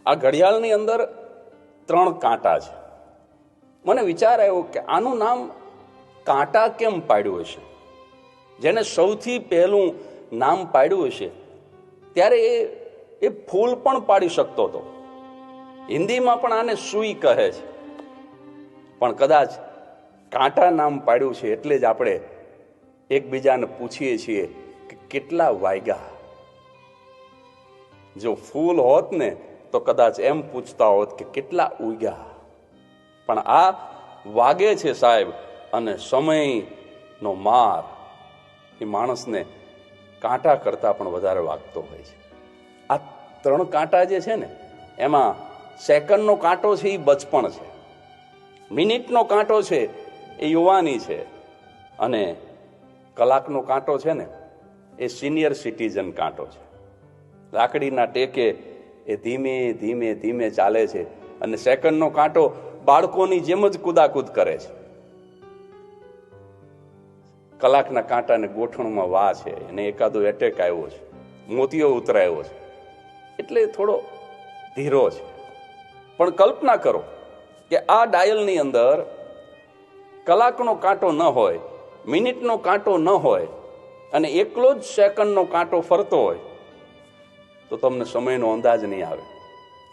આ ઘડિયાળની અંદર 3 કાંટા છે. મને વિચાર આવ્યો કે આનું નામ કાંટા કેમ પાડ્યું હશે. જેને સૌથી પહેલું નામ પાડ્યું હશે ત્યારે એ ફૂલ પણ પાડી શકતો હતો. હિન્દીમાં પણ આને સુઈ કહે છે, પણ કદાચ કાંટા નામ પાડ્યું છે એટલે જ આપણે એકબીજાને પૂછીએ છીએ કે કેટલા વાગ્યા. જો ફૂલ હોત ને તો કદાચ એમ પૂછતા હોત કે કેટલા ઉગ્યા. પણ આ વાગે છે સાહેબ, અને સમયનો માર એ માણસને કાંટા કરતા પણ વધારે વાગતો હોય છે. આ 3 કાંટા જે છે ને, એમાં સેકન્ડનો કાંટો છે એ બચપણ છે, મિનિટનો કાંટો છે એ યુવાની છે, અને કલાકનો કાંટો છે ને એ સિનિયર સિટીઝન કાંટો છે. લાકડીના ટેકે એ ધીમે ધીમે ધીમે ચાલે છે, અને સેકન્ડનો કાંટો બાળકોની જેમ જ કુદાકૂદ કરે છે. કલાકના કાંટાને ગોઠણમાં વા છે, એને એકાદો એટેક આવ્યો છે, મોતિયો ઉતરાયો છે, એટલે થોડો ધીરો છે. પણ કલ્પના કરો કે આ ડાયલની અંદર કલાકનો કાંટો ન હોય, મિનિટનો કાંટો ન હોય, અને એકલો જ સેકન્ડનો કાંટો ફરતો હોય તો તમને સમયનો અંદાજ નહીં આવે.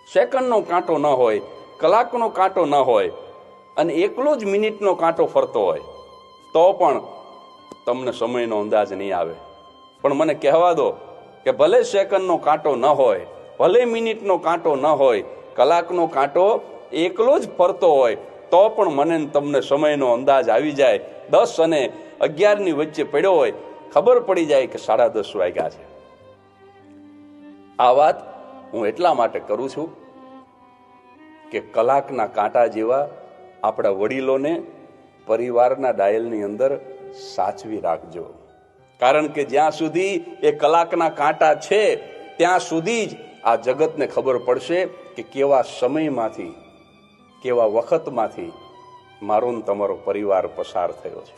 સેકન્ડનો કાંટો ન હોય, કલાકનો કાંટો ન હોય, અને એકલો જ મિનિટનો કાંટો ફરતો હોય તો પણ તમને સમયનો અંદાજ નહીં આવે. પણ મને કહેવા દો કે ભલે સેકન્ડનો કાંટો ન હોય, ભલે મિનિટનો કાંટો ન હોય, કલાકનો કાંટો એકલો જ ફરતો હોય તો પણ મને તમને સમયનો અંદાજ આવી જાય. 10 અને 11ની વચ્ચે પડ્યો હોય, ખબર પડી જાય કે 10:30 વાગ્યા છે. આ વાત હું એટલા માટે કરું છું કે કલાકના કાંટા જેવા આપણા વડીલોને પરિવારના ડાયલની અંદર સાચવી રાખજો. કારણ કે જ્યાં સુધી એ કલાકના કાંટા છે ત્યાં સુધી જ આ જગતને ખબર પડશે કે કેવા સમયમાંથી, કેવા વખતમાંથી મારો ને તમારો પરિવાર પસાર થયો છે.